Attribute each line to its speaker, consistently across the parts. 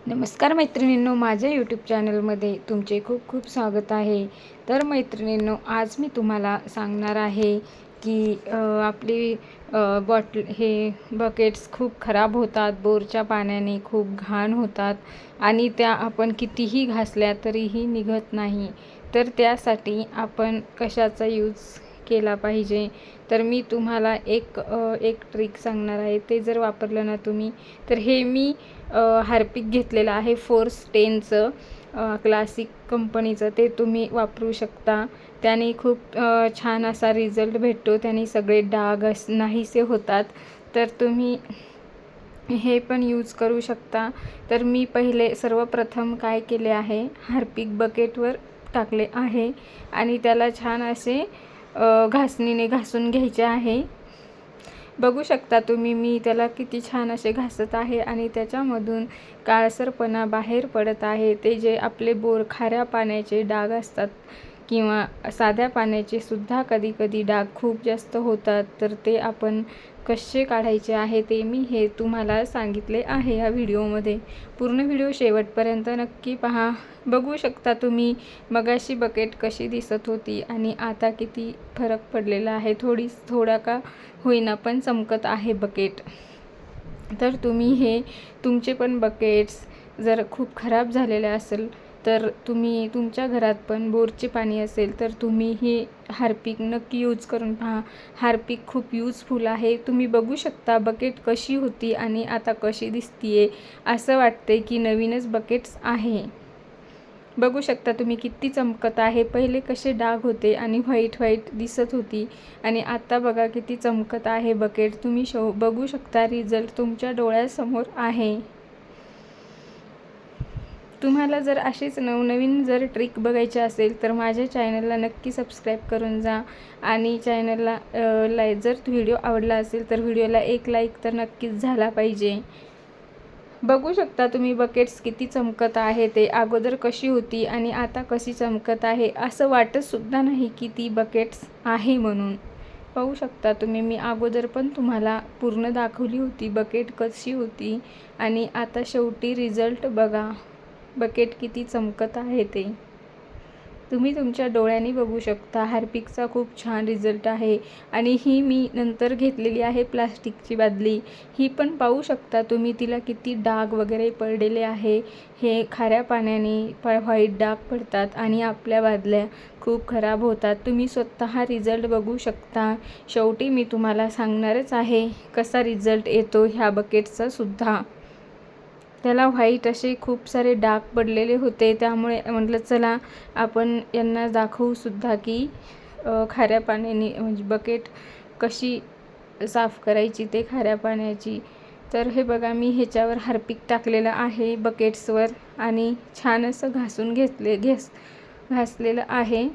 Speaker 1: नमस्कार मैत्रिणींनो, माझ्या यूट्यूब चॅनलमध्ये तुमचे खूप खूप स्वागत आहे। तर मैत्रिणींनो, आज मी तुम्हाला सांगणार आहे की आपली बकेट्स खूप खराब होतात, बोरच्या पाण्याने खूप घाण होतात आणि त्या आपण कितीही घासल्या तरीही निघत नाही। तर त्यासाठी आपण कशाचा यूज केला पाहिजे, तर मी तुम्हाला एक ट्रिक सांगणार आहे। ते जर वापरलं ना तुम्ही, तर हे मी हार्पिक घेतलेलं आहे फोर्स 10चं, क्लासिक कंपनीचं। ते तुम्ही वापरू शकता, त्याने खूप छान असा रिझल्ट भेटतो, त्याने सगळे डाग नाहीसे होतात। तर तुम्ही हे पण यूज करू शकता। तर मी सर्वप्रथम काय केले आहे, हार्पिक बकेटवर टाकले आहे आणि त्याला छान असे घासणीने घासून घ्यायचे आहे। बघू शकता तुम्ही, मी त्याला किती छान असे घासत आहे आणि त्याच्यामधून काळसरपणा बाहेर पडत आहे। ते जे आपले खाऱ्या पाण्याचे डाग असतात किंवा साध्या पाण्याचे सुद्धा कधी कधी डाग खूप जास्त होतात, तर ते आपण कसे काढायचे आहे ते मी तुम्हाला सांगितले आहे या व्हिडिओमध्ये। पूर्ण व्हिडिओ शेवटपर्यंत नक्की पहा। बघू शकता तुम्ही, मगाशी बकेट कशी दिसत होती आणि आता किती फरक पडलेला आहे। थोडा का होईना पण चमकत आहे बकेट। तर तुम्ही तुमचे पण बकेट्स जर खूप खराब झालेले असेल, तर तुम्ही तुमच्या घरात पण बोरचे पाणी असेल, तर तुम्ही हे हार्पिक नक्की यूज करून पहा। हार्पिक खूप यूजफुल आहे। तुम्ही बघू शकता बकेट कशी होती आणि आता कशी दिसतीये, असं वाटते की नवीनच बकेट्स आहे। बघू शकता तुम्ही किती चमकत आहे। पहिले कसे डाग होते आणि व्हाईट दिसत होती आणि आता बघा किती चमकत आहे बकेट। तुम्ही बघू शकता, रिझल्ट तुमच्या डोळ्यासमोर आहे। तुम्हाला जर असेच नवनवीन ट्रिक बघायचे असेल, तर माझ्या चॅनलला नक्की सबस्क्राईब करून जा आणि चॅनलला जर व्हिडिओ आवडला असेल तर व्हिडिओला एक लाईक तर नक्कीच झाला पाहिजे। बघू शकता तुम्ही बकेट्स किती चमकत आहे। ते अगोदर कशी होती आणि आता कशी चमकत आहे, असं वाटत सुद्धा नाही की ती बकेट्स आहे म्हणून। पाहू शकता तुम्ही, मी अगोदर पण तुम्हाला पूर्ण दाखवली होती बकेट कशी होती आणि आता शेवटी रिझल्ट बघा, बकेट किती चमकत आहे ते तुम्ही तुमच्या डोळ्यांनी बघू शकता। हार्पिकचा खूप छान रिझल्ट आहे आणि ही मी नंतर घेतलेली आहे प्लास्टिकची बादली। ही पण पाहू शकता तुम्ही, तिला किती डाग वगैरे पडलेले आहे। हे खाऱ्या पाण्याने व्हाईट डाग पडतात आणि आपल्या बादल्या खूप खराब होतात। तुम्ही स्वतः रिझल्ट बघू शकता। शेवटी मी तुम्हाला सांगणारच आहे कसा रिझल्ट येतो ह्या बकेटचा सुद्धा। त्याला व्हाईट असे खूप सारे डाग पडलेले होते, त्यामुळे म्हटलं चला आपण यांना दाखवू सुद्धा की खाऱ्या पाण्याने म्हणजे बकेट कशी साफ करायची ते खाऱ्या पाण्याची। तर हे बघा, मी ह्याच्यावर हार्पिक टाकलेलं आहे बकेट्सवर आणि छान असं घासलेलं आहे।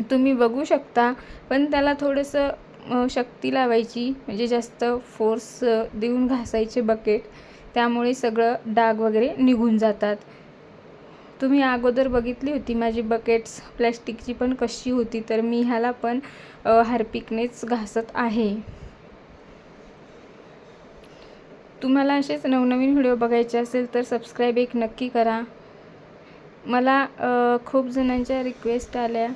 Speaker 1: तुम्ही बघू शकता, पण त्याला थोडंसं शक्ती लावायची, म्हणजे जास्त फोर्स देऊन घासायचे बकेट, त्यामुळे सगळं डाग वगैरे निघून जातात। तुम्ही अगोदर बघितली होती माझी बकेट्स प्लॅस्टिकची पण कशी होती, तर मी ह्याला पण हार्पिकनेच घासत आहे। तुम्हाला असेच नवनवीन व्हिडिओ बघायचे असेल तर सबस्क्राईब एक नक्की करा। मला खूप जणांच्या रिक्वेस्ट आल्या,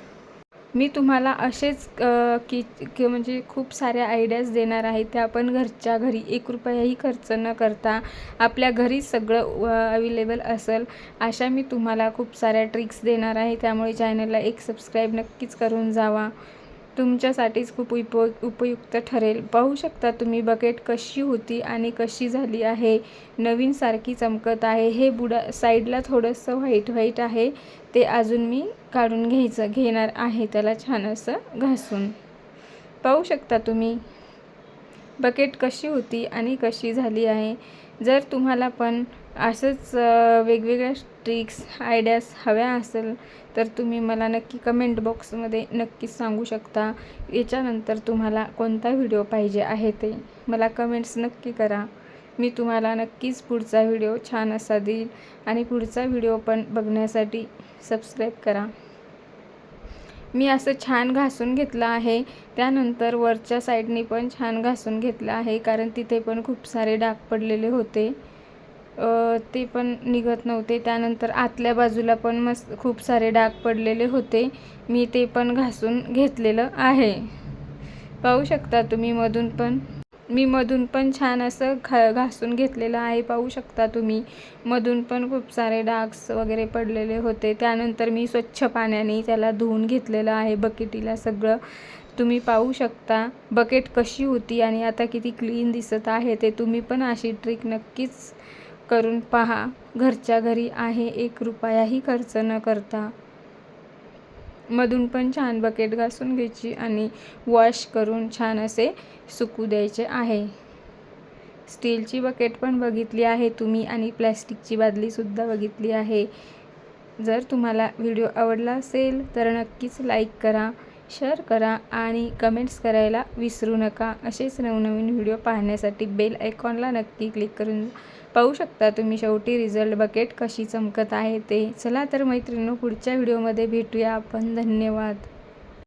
Speaker 1: मी तुम्हाला असेच म्हणजे खूप साऱ्या आयडियाज देणार आहे। त्या आपण घरच्या घरी ₹1ही खर्च न करता आपल्या घरी सगळं अवेलेबल असेल, अशा मी तुम्हाला खूप साऱ्या ट्रिक्स देणार आहे। त्यामुळे चॅनलला एक सबस्क्राईब नक्कीच करून जावा, तुमच्यासाठीच खूप उपयुक्त ठरेल। पाहू शकता तुम्ही बकेट कशी होती आणि कशी झाली आहे, नवीन सारखी चमकत आहे। हे साईडला थोडंसं व्हाईट आहे, ते अजून मी काढून घेणार आहे त्याला छान असं घासून। पाहू शकता तुम्ही बकेट कशी होती आणि कशी झाली आहे। जर तुम्हाला पण असंच वेगवेगळ्या ट्रिक्स आयडियाज हव्या असेल, तर तुम्ही मला नक्की कमेंट बॉक्समध्ये नक्कीच सांगू शकता। याच्यानंतर तुम्हाला कोणता व्हिडिओ पाहिजे आहे ते मला कमेंट्स नक्की करा। मी तुम्हाला नक्कीच पुढचा व्हिडिओ छान असा देईल आणि पुढचा व्हिडिओ पण बघण्यासाठी सबस्क्राईब करा। मी असं छान घासून घेतलं आहे, त्यानंतर वरच्या साईडने पण छान घासून घेतलं आहे, कारण तिथे पण खूप सारे डाग पडलेले होते। ते पण निघत नव्हते. त्यानंतर आतल्या बाजूला पण मस्त खूप सारे डाग पडलेले होते. मी ते पण घासून घेतलेलं आहे. पाहू शकता तुम्ही मधून पण छान असं घासून घेतलेलं आहे. पाहू शकता तुम्ही मधून पण खूप सारे डाग्स वगैरे पडलेले होते. त्यानंतर मी स्वच्छ पाण्याने त्याला धुवून घेतलेलं आहे बकेटीला सगळं. तुम्ही पाहू शकता बकेट कशी होती आणि आता किती क्लीन दिसत आहे ते. तुम्ही पण अशी ट्रिक नक्कीच करून पहा. घरच्या घरी आहे, 1 रुपयाही खर्च न करता. मधून पण छान बकेट घासून घ्यायची आणि वॉश करून छान असे सुकू द्यायचे आहे. स्टीलची बकेट पण बघितली आहे तुम्ही आणि प्लॅस्टिकची बादलीसुद्धा बघितली आहे. जर तुम्हाला व्हिडिओ आवडला असेल तर नक्कीच लाईक करा, शेअर करा आणि कमेंट्स करायला विसरू नका. असेच नवनवीन व्हिडिओ पाहण्यासाठी बेल आयकॉनला नक्की क्लिक करून पाहू शकता तुम्ही शेवटी रिझल्ट बकेट कशी चमकत आहे ते. चला तर मैत्रिणींनो, पुढच्या व्हिडिओमध्ये भेटूया आपण. धन्यवाद.